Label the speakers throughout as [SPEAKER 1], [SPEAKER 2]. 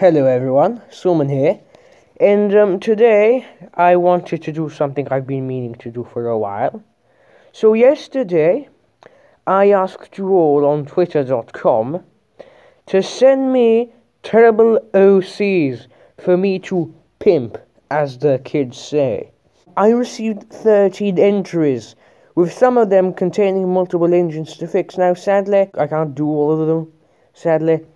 [SPEAKER 1] Hello everyone, Solmon here, and today I wanted to do something I've been meaning to do for a while. So yesterday, I asked you all on twitter.com to send me terrible OCs for me to pimp, as the kids say. I received 13 entries, with some of them containing multiple engines to fix. Now sadly, I can't do all of them, sadly.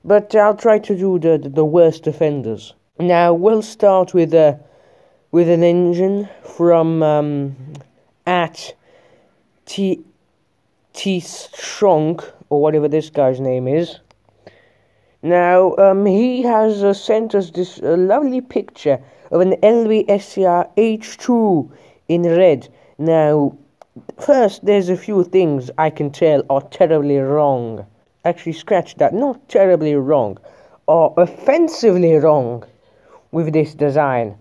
[SPEAKER 1] But I'll try to do the worst offenders. Now we'll start with an engine from at T Strunk, or whatever this guy's name is. Now he has sent us this lovely picture of an LBSCR H2 in red. Now first, there's a few things I can tell are terribly wrong. Actually, scratch that, not terribly wrong, or offensively wrong with this design.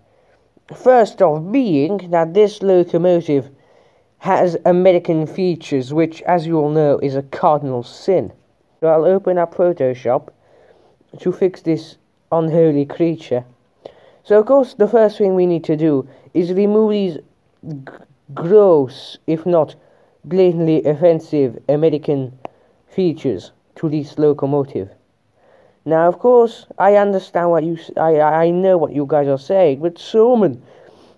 [SPEAKER 1] First off, being that this locomotive has American features, which, as you all know, is a cardinal sin. So I'll open up Photoshop to fix this unholy creature. So, of course, the first thing we need to do is remove these gross, if not blatantly offensive, American features to this locomotive. Now, of course, I understand what I know what you guys are saying, but Solmon,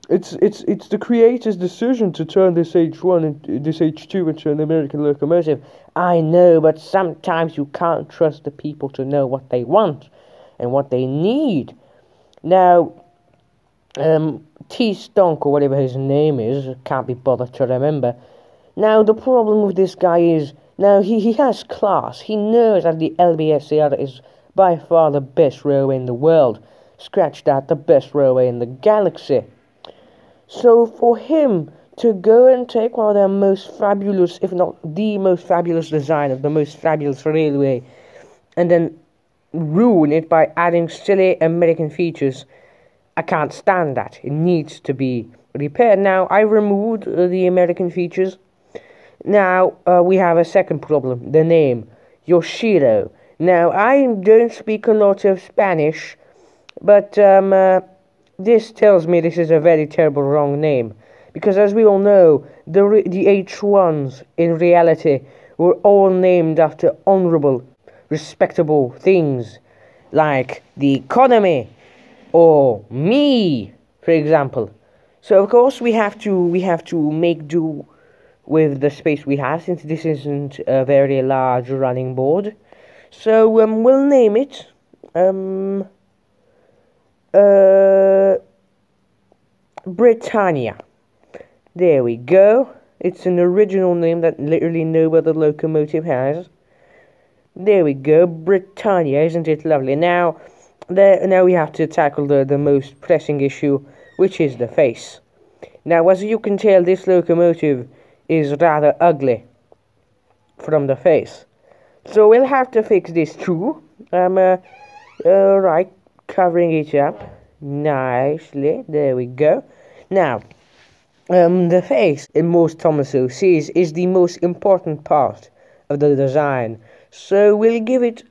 [SPEAKER 1] it's the creator's decision to turn this this H2 into an American locomotive. I know, but sometimes you can't trust the people to know what they want and what they need. Now, T Stonk, or whatever his name is, can't be bothered to remember. Now, the problem with this guy is, now, he has class. He knows that the LBSCR is by far the best railway in the world. Scratch that, the best railway in the galaxy. So for him to go and take one of their most fabulous, if not the most fabulous design of the most fabulous railway, and then ruin it by adding silly American features, I can't stand that. It needs to be repaired. Now, I removed the American features. Now, we have a second problem, the name, Yoshiro. Now, I don't speak a lot of Spanish, but this tells me this is a very terrible wrong name. Because as we all know, the H1s in reality were all named after honorable, respectable things, like the economy, or me, for example. So, of course, we have to make do with the space we have, since this isn't a very large running board. So we'll name it Britannia. There we go. It's an original name that literally no other locomotive has. There we go, Britannia. Isn't it lovely? Now we have to tackle the most pressing issue, which is the face. Now, as you can tell, this locomotive is rather ugly from the face. So we'll have to fix this too. Right, covering it up nicely. There we go. Now, the face in most Thomas OCs is the most important part of the design. So we'll give it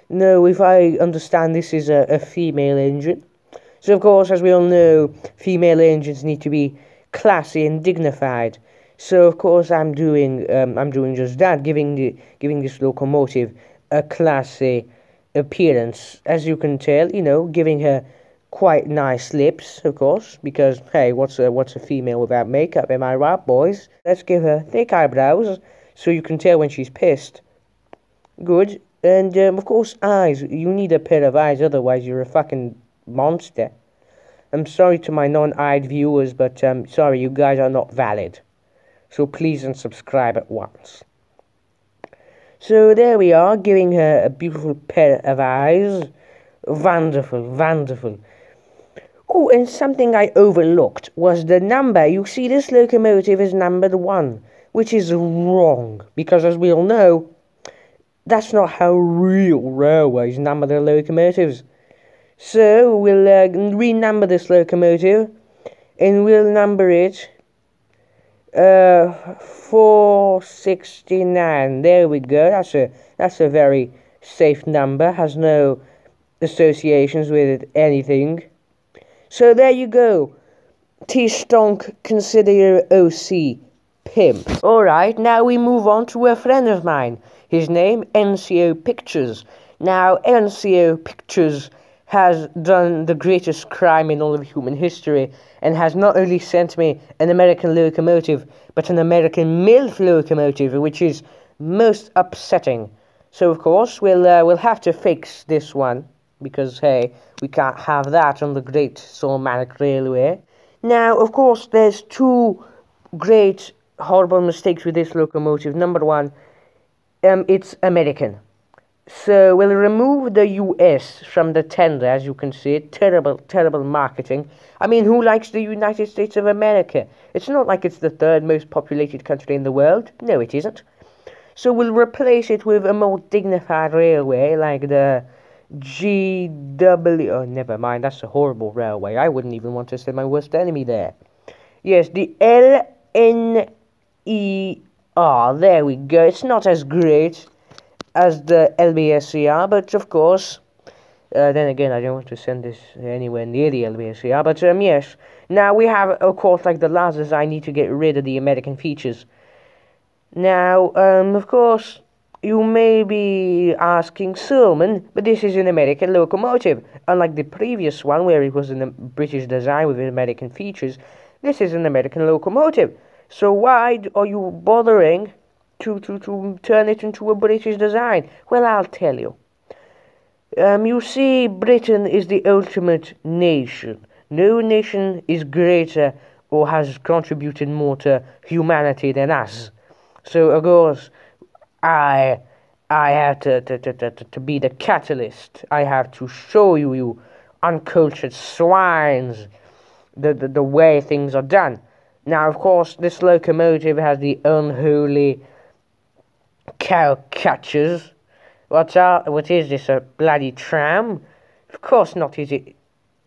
[SPEAKER 1] no, if I understand, this is a female engine. So of course, as we all know, female engines need to be classy and dignified. So of course I'm doing just that, giving this locomotive a classy appearance. As you can tell, giving her quite nice lips, of course, because hey, what's a female without makeup? Am I right, boys? Let's give her thick eyebrows so you can tell when she's pissed. Good. And of course, eyes. You need a pair of eyes, otherwise you're a fucking monster. I'm sorry to my non-eyed viewers, but sorry, you guys are not valid. So please unsubscribe at once. So there we are, giving her a beautiful pair of eyes. Wonderful, wonderful. Oh, and something I overlooked was the number. You see, this locomotive is numbered 1, which is wrong, because as we all know, that's not how real railways number their locomotives. So we'll renumber this locomotive, and we'll number it 469. There we go. That's a very safe number. Has no associations with anything. So there you go. T-Stonk, consider your OC pimp. Alright, now we move on to a friend of mine. His name, NCO Pictures. Now, NCO Pictures has done the greatest crime in all of human history, and has not only sent me an American locomotive, but an American MILF locomotive, which is most upsetting. So of course we'll have to fix this one, because hey, we can't have that on the Great Solmon Railway. Now of course there's two great horrible mistakes with this locomotive. Number one, it's American. So we'll remove the US from the tender, as you can see. Terrible marketing. I mean, who likes the United States of America? It's not like it's the third most populated country in the world. No, it isn't. So we'll replace it with a more dignified railway, like the GW... Oh, never mind, that's a horrible railway. I wouldn't even want to send my worst enemy there. Yes, the LNER. There we go. It's not as great as the LBSCR, but of course, then again, I don't want to send this anywhere near the LBSCR, but yes. Now we have, of course, like the last design, need to get rid of the American features. Now, of course, you may be asking, Solmon, but this is an American locomotive. Unlike the previous one, where it was a British design with American features, this is an American locomotive. So why are you bothering to turn it into a British design? Well, I'll tell you. You see, Britain is the ultimate nation. No nation is greater or has contributed more to humanity than us. So, of course, I have to be the catalyst. I have to show you uncultured swines, the way things are done. Now, of course, this locomotive has the unholy cow catchers. What is this, a bloody tram? Of course not, is it?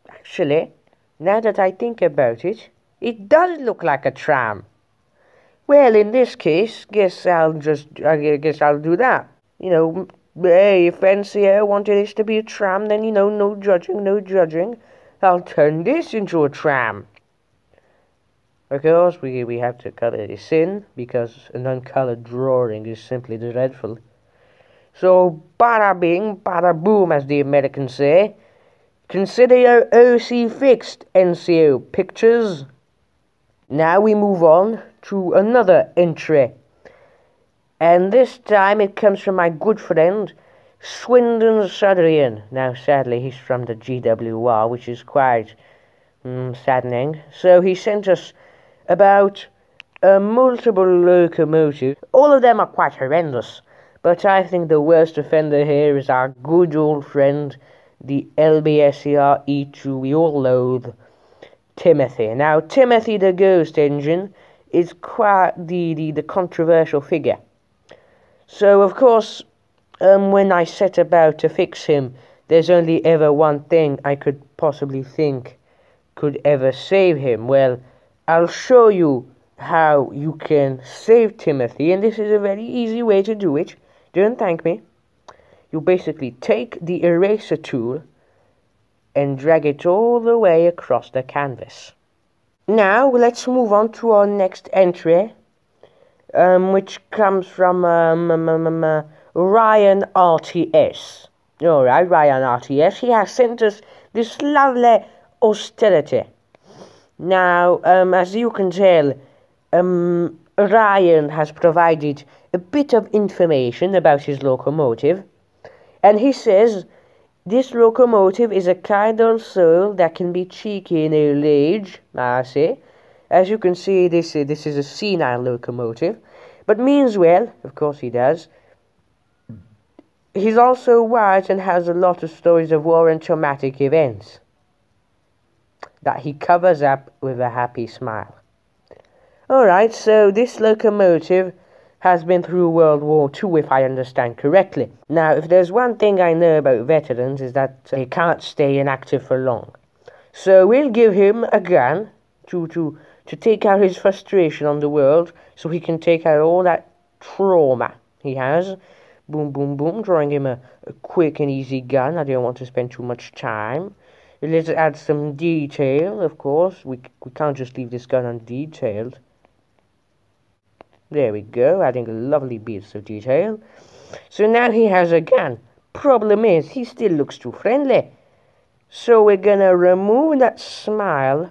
[SPEAKER 1] Actually, now that I think about it, it does look like a tram. Well, in this case, guess I'll do that. You know, hey, if NCO wanted this to be a tram, then, you know, no judging. I'll turn this into a tram. Of course, we have to color this in, because an uncolored drawing is simply dreadful. So, bada bing, bada boom, as the Americans say. Consider your OC fixed, NCO Pictures. Now we move on to another entry. And this time it comes from my good friend, Swindon Sudrian. Now, sadly, he's from the GWR, which is quite saddening. So he sent us about multiple locomotives. All of them are quite horrendous, but I think the worst offender here is our good old friend, the LBSCR E2 we all loathe, Timothy. Now, Timothy the Ghost Engine is quite the controversial figure. So, of course, when I set about to fix him, there's only ever one thing I could possibly think could ever save him. Well, I'll show you how you can save Timothy, and this is a very easy way to do it. Don't thank me. You basically take the eraser tool and drag it all the way across the canvas. Now, let's move on to our next entry, which comes from Ryan RTS. Alright, Ryan RTS, he has sent us this lovely austerity. Now, as you can tell, Ryan has provided a bit of information about his locomotive, and he says, this locomotive is a kind old soul that can be cheeky in old age, I say. As you can see, this is a senile locomotive, but means well, of course he does. He's also wise and has a lot of stories of war and traumatic events that he covers up with a happy smile. Alright, so this locomotive has been through World War II, if I understand correctly. Now, if there's one thing I know about veterans, is that they can't stay inactive for long. So we'll give him a gun to take out his frustration on the world, so he can take out all that trauma he has. Boom, boom, boom, drawing him a quick and easy gun. I don't want to spend too much time. Let's add some detail, of course. We can't just leave this gun undetailed. There we go, adding lovely bits of detail. So now he has a gun. Problem is, he still looks too friendly. So we're gonna remove that smile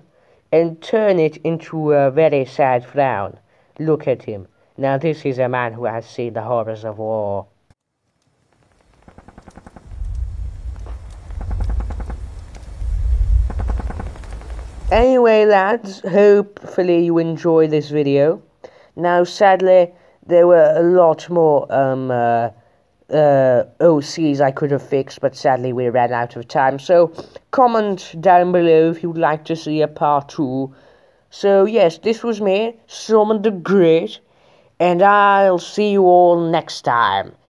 [SPEAKER 1] and turn it into a very sad frown. Look at him. Now this is a man who has seen the horrors of war. Anyway, lads, hopefully you enjoy this video. Now, sadly, there were a lot more OCs I could have fixed, but sadly we ran out of time. So, comment down below if you'd like to see a part 2. So, yes, this was me, Solmon the Great, and I'll see you all next time.